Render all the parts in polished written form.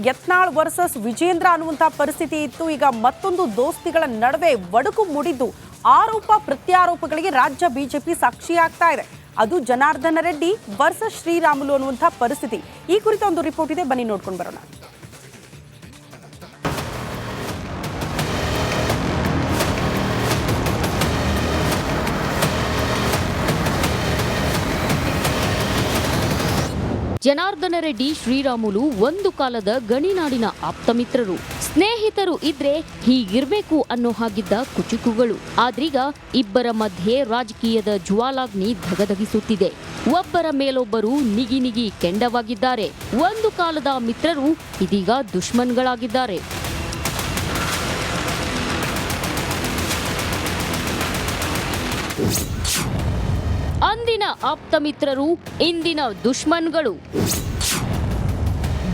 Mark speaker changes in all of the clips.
Speaker 1: Yatnal versus Vijendra ಅನ್ನುವಂತ ಪರಿಸ್ಥಿತಿ ಇತ್ತು. ಈಗ ಮತ್ತೊಂದು ದೋಸ್ತಿಗಳ ನಡುವೆ ಒಡಕು ಮೂಡಿದ್ದು ಆರೋಪ ಪ್ರತ್ಯಾರೋಪಗಳಿಗೆ ರಾಜ್ಯ ಬಿಜೆಪಿ ಸಾಕ್ಷಿಯಾಗ್ತಾ ಇದೆ. ಅದು ಜನಾರ್ದನ ರೆಡ್ಡಿ ವರ್ಸಸ್ ಶ್ರೀರಾಮುಲು ಅನ್ನುವಂತ ಪರಿಸ್ಥಿತಿ. ಈ ಕುರಿತ ಒಂದು ರಿಪೋರ್ಟ್ ಇದೆ, ಬನ್ನಿ ನೋಡ್ಕೊಂಡು ಬರೋಣ.
Speaker 2: ಜನಾರ್ದನ ರೆಡ್ಡಿ ಶ್ರೀರಾಮುಲು ಒಂದು ಕಾಲದ ಗಣಿನಾಡಿನ ಆಪ್ತಮಿತ್ರರು, ಸ್ನೇಹಿತರು ಇದ್ರೆ ಹೀಗಿರ್ಬೇಕು ಅನ್ನೋ ಹಾಗಿದ್ದ ಕುಚುಕುಗಳು. ಆದ್ರೀಗ ಇಬ್ಬರ ಮಧ್ಯೆ ರಾಜಕೀಯದ ಜ್ವಾಲಾಗ್ನಿ ಧಗಧಗಿಸುತ್ತಿದೆ. ಒಬ್ಬರ ಮೇಲೊಬ್ಬರು ನಿಗಿ ನಿಗಿ ಕೆಂಡವಾಗಿದ್ದಾರೆ. ಒಂದು ಕಾಲದ ಮಿತ್ರರು ಇದೀಗ ದುಶ್ಮನ್ಗಳಾಗಿದ್ದಾರೆ. ಅಂದಿನ ಆಪ್ತ ಮಿತ್ರರು ಇಂದಿನ ದುಶ್ಮನ್ಗಳು.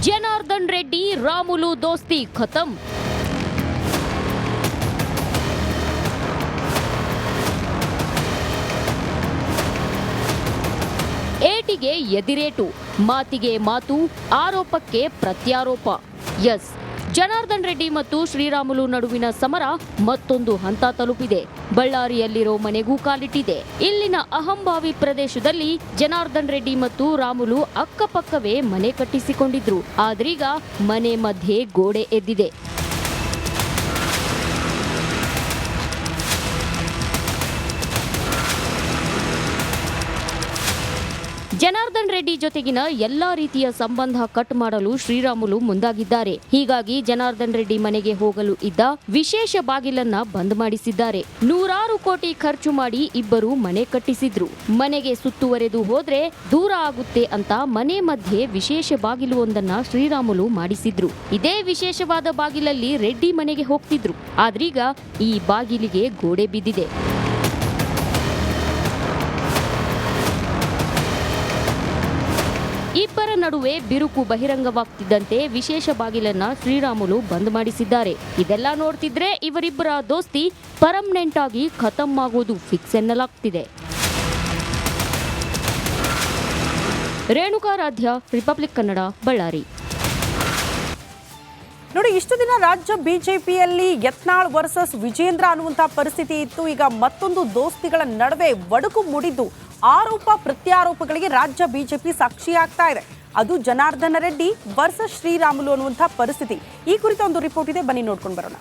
Speaker 2: ಜನಾರ್ದನ್ ರೆಡ್ಡಿ ರಾಮುಲು ದೋಸ್ತಿ ಖತಮ್. ಏಟಿಗೆ ಎದಿರೇಟು, ಮಾತಿಗೆ ಮಾತು, ಆರೋಪಕ್ಕೆ ಪ್ರತ್ಯಾರೋಪ. ಎಸ್, ಜನಾರ್ದನ್ ರೆಡ್ಡಿ ಮತ್ತು ಶ್ರೀರಾಮುಲು ನಡುವಿನ ಸಮರ ಮತ್ತೊಂದು ಹಂತ ತಲುಪಿದೆ. ಬಳ್ಳಾರಿಯಲ್ಲಿರೋ ಮನೆಗೂ ಕಾಲಿಟ್ಟಿದೆ. ಇಲ್ಲಿನ ಅಹಂಭಾವಿ ಪ್ರದೇಶದಲ್ಲಿ ಜನಾರ್ದನ್ ರೆಡ್ಡಿ ಮತ್ತು ರಾಮುಲು ಅಕ್ಕಪಕ್ಕವೇ ಮನೆ ಕಟ್ಟಿಸಿಕೊಂಡಿದ್ರು. ಆದ್ರೀಗ ಮನೆ ಮಧ್ಯೆ ಗೋಡೆ ಎದ್ದಿದೆ. ಜನಾರ್ದನ್ ರೆಡ್ಡಿ ಜೊತೆಗಿನ ಎಲ್ಲಾ ರೀತಿಯ ಸಂಬಂಧ ಕಟ್ ಮಾಡಲು ಶ್ರೀರಾಮುಲು ಮುಂದಾಗಿದ್ದಾರೆ. ಹೀಗಾಗಿ ಜನಾರ್ದನ್ ರೆಡ್ಡಿ ಮನೆಗೆ ಹೋಗಲು ಇದ್ದ ವಿಶೇಷ ಬಾಗಿಲನ್ನ ಬಂದ್ ಮಾಡಿಸಿದ್ದಾರೆ. 100 ಕೋಟಿ ಖರ್ಚು ಮಾಡಿ ಇಬ್ಬರು ಮನೆ ಕಟ್ಟಿಸಿದ್ರು. ಮನೆಗೆ ಸುತ್ತುವರೆದು ಹೋದ್ರೆ ದೂರ ಆಗುತ್ತೆ ಅಂತ ಮನೆ ಮಧ್ಯೆ ವಿಶೇಷ ಬಾಗಿಲು ಒಂದನ್ನ ಶ್ರೀರಾಮುಲು ಮಾಡಿಸಿದ್ರು. ಇದೇ ವಿಶೇಷವಾದ ಬಾಗಿಲಲ್ಲಿ ರೆಡ್ಡಿ ಮನೆಗೆ ಹೋಗ್ತಿದ್ರು. ಆದ್ರೀಗ ಈ ಬಾಗಿಲಿಗೆ ಗೋಡೆ ಬಿದ್ದಿದೆ. ಇಬ್ಬರ ನಡುವೆ ಬಿರುಕು ಬಹಿರಂಗವಾಗ್ತಿದ್ದಂತೆ ವಿಶೇಷ ಬಾಗಿಲನ್ನ ಶ್ರೀರಾಮುಲು ಬಂದ್ ಮಾಡಿಸಿದ್ದಾರೆ. ಇದೆಲ್ಲ ನೋಡ್ತಿದ್ರೆ ಇವರಿಬ್ಬರ ದೋಸ್ತಿ ಪರ್ಮನೆಂಟ್ ಆಗಿ ಖತಮ್ ಆಗೋದು ಫಿಕ್ಸ್ ಎನ್ನಲಾಗ್ತಿದೆ. ರೇಣುಕಾರಾಧ್ಯ, ರಿಪಬ್ಲಿಕ್ ಕನ್ನಡ, ಬಳ್ಳಾರಿ.
Speaker 1: ನೋಡಿ, ಇಷ್ಟು ದಿನ ರಾಜ್ಯ ಬಿಜೆಪಿಯಲ್ಲಿ ಯತ್ನಾಳ್ ವರ್ಸಸ್ ವಿಜೇಂದ್ರ ಅನ್ನುವಂತ ಪರಿಸ್ಥಿತಿ ಇತ್ತು. ಈಗ ಮತ್ತೊಂದು ದೋಸ್ತಿಗಳ ನಡುವೆ ಒಡಕು ಮೂಡಿದ್ದು ಆರೋಪ ಪ್ರತ್ಯಾರೋಪಗಳಿಗೆ ರಾಜ್ಯ ಬಿಜೆಪಿ ಸಾಕ್ಷಿಯಾಗ್ತಾ ಇದೆ. ಅದು ಜನಾರ್ದನ ರೆಡ್ಡಿ ವರ್ಸಸ್ ಶ್ರೀರಾಮುಲು ಅನ್ನುವಂಥ ಪರಿಸ್ಥಿತಿ. ಈ ಕುರಿತ ಒಂದು ರಿಪೋರ್ಟ್ ಇದೆ, ಬನ್ನಿ ನೋಡ್ಕೊಂಡು ಬರೋಣ.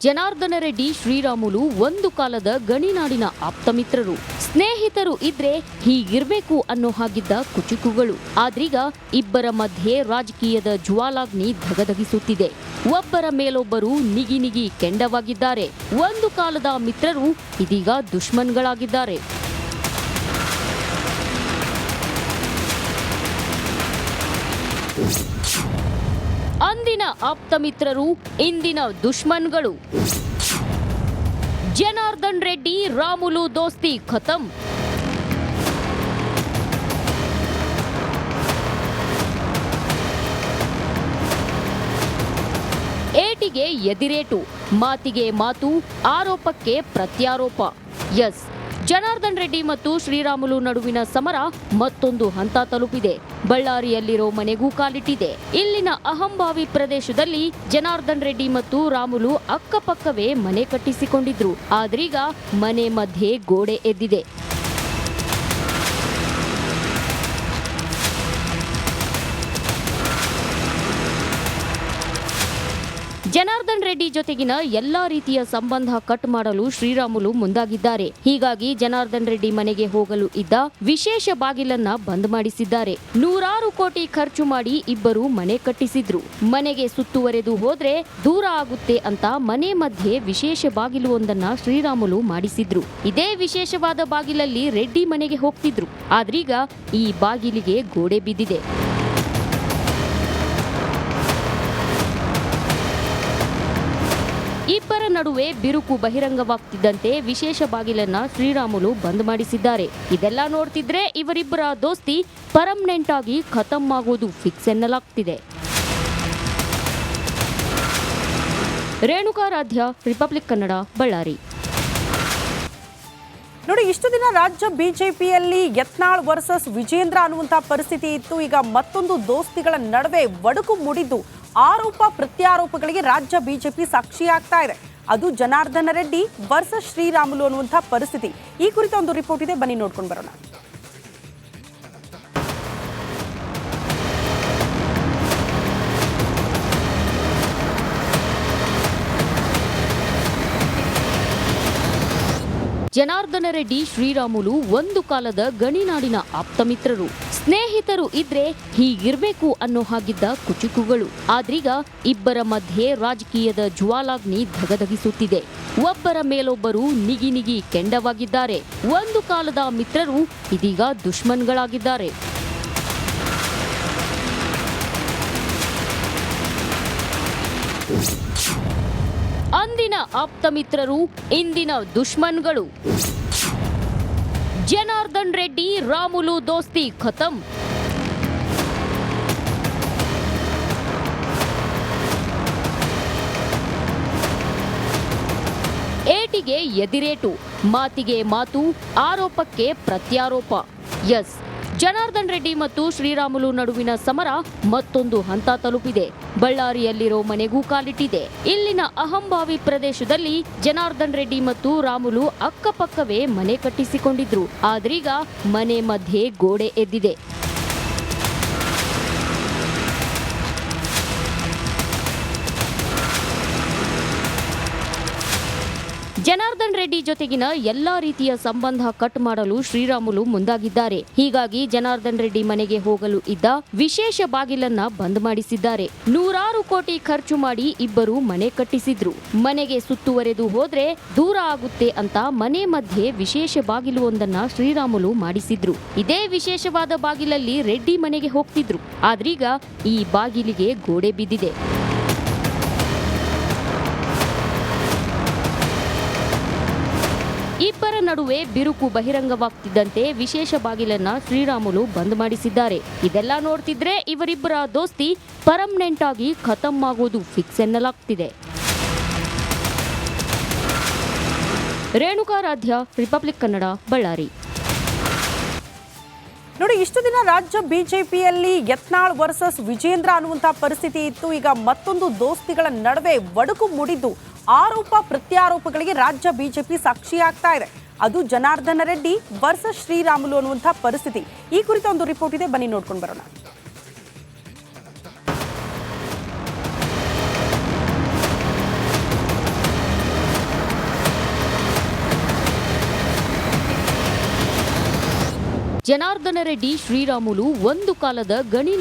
Speaker 2: ಜನಾರ್ದನ ರೆಡ್ಡಿ ಶ್ರೀರಾಮುಲು ಒಂದು ಕಾಲದ ಗಣಿನಾಡಿನ ಆಪ್ತಮಿತ್ರರು, ಸ್ನೇಹಿತರು ಇದ್ರೆ ಹೀಗಿರ್ಬೇಕು ಅನ್ನೋ ಹಾಗಿದ್ದ ಕುಚುಕುಗಳು. ಆದ್ರೀಗ ಇಬ್ಬರ ಮಧ್ಯೆ ರಾಜಕೀಯದ ಜ್ವಾಲಾಗ್ನಿ ಧಗಧಗಿಸುತ್ತಿದೆ. ಒಬ್ಬರ ಮೇಲೊಬ್ಬರು ನಿಗಿ ನಿಗಿ ಕೆಂಡವಾಗಿದ್ದಾರೆ. ಒಂದು ಕಾಲದ ಮಿತ್ರರು ಇದೀಗ ದುಶ್ಮನ್ಗಳಾಗಿದ್ದಾರೆ. ಅಂದಿನ ಆಪ್ತ ಮಿತ್ರರು ಇಂದಿನ ದುಶ್ಮನ್ಗಳು. ಜನಾರ್ದನ್ ರೆಡ್ಡಿ ರಾಮುಲು ದೋಸ್ತಿ ಖತಮ್. ಏಟಿಗೆ ಎದಿರೇಟು, ಮಾತಿಗೆ ಮಾತು, ಆರೋಪಕ್ಕೆ ಪ್ರತ್ಯಾರೋಪ. ಎಸ್, ಜನಾರ್ದನ್ ರೆಡ್ಡಿ ಮತ್ತು ಶ್ರೀರಾಮುಲು ನಡುವಿನ ಸಮರ ಮತ್ತೊಂದು ಹಂತ ತಲುಪಿದೆ. ಬಳ್ಳಾರಿಯಲ್ಲಿರೋ ಮನೆಗೂ ಕಾಲಿಟ್ಟಿದೆ. ಇಲ್ಲಿನ ಅಹಂಭಾವಿ ಪ್ರದೇಶದಲ್ಲಿ ಜನಾರ್ದನ್ ರೆಡ್ಡಿ ಮತ್ತು ರಾಮುಲು ಅಕ್ಕಪಕ್ಕವೇ ಮನೆ ಕಟ್ಟಿಸಿಕೊಂಡಿದ್ರು. ಆದ್ರೀಗ ಮನೆ ಮಧ್ಯೆ ಗೋಡೆ ಎದ್ದಿದೆ. ಜನಾರ್ದನ್ ರೆಡ್ಡಿ ಜೊತೆಗಿನ ಎಲ್ಲಾ ರೀತಿಯ ಸಂಬಂಧ ಕಟ್ ಮಾಡಲು ಶ್ರೀರಾಮುಲು ಮುಂದಾಗಿದ್ದಾರೆ. ಹೀಗಾಗಿ ಜನಾರ್ದನ್ ರೆಡ್ಡಿ ಮನೆಗೆ ಹೋಗಲು ಇದ್ದ ವಿಶೇಷ ಬಾಗಿಲನ್ನ ಬಂದ್ ಮಾಡಿಸಿದ್ದಾರೆ. 100 ಕೋಟಿ ಖರ್ಚು ಮಾಡಿ ಇಬ್ಬರು ಮನೆ ಕಟ್ಟಿಸಿದ್ರು. ಮನೆಗೆ ಸುತ್ತುವರೆದು ಹೋದ್ರೆ ದೂರ ಆಗುತ್ತೆ ಅಂತ ಮನೆ ಮಧ್ಯೆ ವಿಶೇಷ ಬಾಗಿಲು ಒಂದನ್ನ ಶ್ರೀರಾಮುಲು ಮಾಡಿಸಿದ್ರು. ಇದೇ ವಿಶೇಷವಾದ ಬಾಗಿಲಲ್ಲಿ ರೆಡ್ಡಿ ಮನೆಗೆ ಹೋಗ್ತಿದ್ರು. ಆದ್ರೀಗ ಈ ಬಾಗಿಲಿಗೆ ಗೋಡೆ ಬಿದ್ದಿದೆ. ಇಬ್ಬರ ನಡುವೆ ಬಿರುಕು ಬಹಿರಂಗವಾಗ್ತಿದ್ದಂತೆ ವಿಶೇಷ ಬಾಗಿಲನ್ನ ಶ್ರೀರಾಮುಲು ಬಂದ್ ಮಾಡಿಸಿದ್ದಾರೆ. ಇದೆಲ್ಲ ನೋಡ್ತಿದ್ರೆ ಇವರಿಬ್ಬರ ದೋಸ್ತಿ ಪರ್ಮನೆಂಟ್ ಆಗಿ ಖತಮ್ ಆಗೋದು ಫಿಕ್ಸ್ ಎನ್ನಲಾಗ್ತಿದೆ. ರೇಣುಕಾರಾಧ್ಯ, ರಿಪಬ್ಲಿಕ್ ಕನ್ನಡ, ಬಳ್ಳಾರಿ.
Speaker 1: ನೋಡಿ, ಇಷ್ಟು ದಿನ ರಾಜ್ಯ ಬಿಜೆಪಿಯಲ್ಲಿ ಯತ್ನಾಳ್ ವರ್ಸಸ್ ವಿಜೇಂದ್ರ ಅನ್ನುವಂಥ ಪರಿಸ್ಥಿತಿ ಇತ್ತು. ಈಗ ಮತ್ತೊಂದು ದೋಸ್ತಿಗಳ ನಡುವೆ ಒಡಕು ಮುಡಿದು ಆರೋಪ ಪ್ರತ್ಯಾರೋಪಗಳಿಗೆ ರಾಜ್ಯ ಬಿಜೆಪಿ ಸಾಕ್ಷಿಯಾಗ್ತಾ ಇದೆ. ಅದು ಜನಾರ್ದನ ರೆಡ್ಡಿ ವರ್ಸಸ್ ಶ್ರೀರಾಮುಲು ಅನ್ನುವಂಥ ಪರಿಸ್ಥಿತಿ. ಈ ಕುರಿತ ಒಂದು ರಿಪೋರ್ಟ್ ಇದೆ, ಬನ್ನಿ ನೋಡ್ಕೊಂಡು ಬರೋಣ.
Speaker 2: ಜನಾರ್ದನ ರೆಡ್ಡಿ, ಶ್ರೀರಾಮುಲು ಒಂದು ಕಾಲದ ಗಣಿನಾಡಿನ ಆಪ್ತಮಿತ್ರರು. ಸ್ನೇಹಿತರು ಇದ್ರೆ ಹೀಗಿರ್ಬೇಕು ಅನ್ನೋ ಹಾಗಿದ್ದ ಕುಚುಕುಗಳು. ಆದ್ರೀಗ ಇಬ್ಬರ ಮಧ್ಯೆ ರಾಜಕೀಯದ ಜ್ವಾಲಾಗ್ನಿ ಧಗಧಗಿಸುತ್ತಿದೆ. ಒಬ್ಬರ ಮೇಲೊಬ್ಬರು ನಿಗಿ ನಿಗಿ ಕೆಂಡವಾಗಿದ್ದಾರೆ. ಒಂದು ಕಾಲದ ಮಿತ್ರರು ಇದೀಗ ದುಶ್ಮನ್ಗಳಾಗಿದ್ದಾರೆ. ಅಂದಿನ ಆಪ್ತಮಿತ್ರರು, ಇಂದಿನ ದುಶ್ಮನ್ಗಳು. ಜನಾರ್ದನ್ ರೆಡ್ಡಿ ರಾಮುಲು ದೋಸ್ತಿ ಖತಂ. ಏಟಿಗೆ ಎದಿರೇಟು, ಮಾತಿಗೆ ಮಾತು, ಆರೋಪಕ್ಕೆ ಪ್ರತ್ಯಾರೋಪ. ಎಸ್, ಜನಾರ್ದನ್ ರೆಡ್ಡಿ ಮತ್ತು ಶ್ರೀರಾಮುಲು ನಡುವಿನ ಸಮರ ಮತ್ತೊಂದು ಹಂತ ತಲುಪಿದೆ. ಬಳ್ಳಾರಿಯಲ್ಲಿರೋ ಮನೆಗೂ ಕಾಲಿಟ್ಟಿದೆ. ಇಲ್ಲಿನ ಅಹಂಭಾವಿ ಪ್ರದೇಶದಲ್ಲಿ ಜನಾರ್ದನ್ ರೆಡ್ಡಿ ಮತ್ತು ರಾಮುಲು ಅಕ್ಕಪಕ್ಕವೇ ಮನೆ ಕಟ್ಟಿಸಿಕೊಂಡಿದ್ರು. ಆದ್ರೀಗ ಮನೆ ಮಧ್ಯೆ ಗೋಡೆ ಎದ್ದಿದೆ. ಜನಾರ್ದನ್ ರೆಡ್ಡಿ ಜೊತೆಗಿನ ಎಲ್ಲಾ ರೀತಿಯ ಸಂಬಂಧ ಕಟ್ ಮಾಡಲು ಶ್ರೀರಾಮುಲು ಮುಂದಾಗಿದ್ದಾರೆ. ಹೀಗಾಗಿ ಜನಾರ್ದನ್ ರೆಡ್ಡಿ ಮನೆಗೆ ಹೋಗಲು ಇದ್ದ ವಿಶೇಷ ಬಾಗಿಲನ್ನ ಬಂದ್ ಮಾಡಿಸಿದ್ದಾರೆ. 100 ಕೋಟಿ ಖರ್ಚು ಮಾಡಿ ಇಬ್ಬರು ಮನೆ ಕಟ್ಟಿಸಿದ್ರು. ಮನೆಗೆ ಸುತ್ತುವರೆದು ಹೋದ್ರೆ ದೂರ ಆಗುತ್ತೆ ಅಂತ ಮನೆ ಮಧ್ಯೆ ವಿಶೇಷ ಬಾಗಿಲು ಒಂದನ್ನ ಶ್ರೀರಾಮುಲು ಮಾಡಿಸಿದ್ರು. ಇದೇ ವಿಶೇಷವಾದ ಬಾಗಿಲಲ್ಲಿ ರೆಡ್ಡಿ ಮನೆಗೆ ಹೋಗ್ತಿದ್ರು. ಆದ್ರೀಗ ಈ ಬಾಗಿಲಿಗೆ ಗೋಡೆ ಬಿದ್ದಿದೆ. ಇಬ್ಬರ ನಡುವೆ ಬಿರುಕು ಬಹಿರಂಗವಾಗ್ತಿದ್ದಂತೆ ವಿಶೇಷ ಬಾಗಿಲನ್ನ ಶ್ರೀರಾಮುಲು ಬಂದ್ ಮಾಡಿಸಿದ್ದಾರೆ. ಇದೆಲ್ಲ ನೋಡ್ತಿದ್ರೆ ಇವರಿಬ್ಬರ ದೋಸ್ತಿ ಪರ್ಮನೆಂಟ್ ಆಗಿ ಖತಮ್ ಆಗೋದು ಫಿಕ್ಸ್ ಎನ್ನಲಾಗ್ತಿದೆ. ರೇಣುಕಾರಾಧ್ಯ, ರಿಪಬ್ಲಿಕ್ ಕನ್ನಡ, ಬಳ್ಳಾರಿ.
Speaker 1: ನೋಡಿ, ಇಷ್ಟು ದಿನ ರಾಜ್ಯ ಬಿಜೆಪಿಯಲ್ಲಿ ಯತ್ನಾಳ್ ವರ್ಸಸ್ ವಿಜೇಂದ್ರ ಅನ್ನುವಂಥ ಪರಿಸ್ಥಿತಿ ಇತ್ತು. ಈಗ ಮತ್ತೊಂದು ದೋಸ್ತಿಗಳ ನಡುವೆ ಒಡಕು ಮುಡಿದು ಆರೋಪ ಪ್ರತ್ಯಾರೋಪಗಳಿಗೆ ರಾಜ್ಯ ಬಿಜೆಪಿ ಸಾಕ್ಷಿಯಾಗ್ತಾ ಇದೆ. ಅದು ಜನಾರ್ದನ ರೆಡ್ಡಿ ವರ್ಸಸ್ ಶ್ರೀರಾಮುಲು ಅನ್ನುವಂಥ ಪರಿಸ್ಥಿತಿ. ಈ ಕುರಿತ ಒಂದು ರಿಪೋರ್ಟ್ ಇದೆ, ಬನ್ನಿ ನೋಡ್ಕೊಂಡು ಬರೋಣ.
Speaker 2: ಜನಾರ್ದನ ರೆಡ್ಡಿ, ಶ್ರೀರಾಮುಲು ಒಂದು ಕಾಲದ ಗಣಿ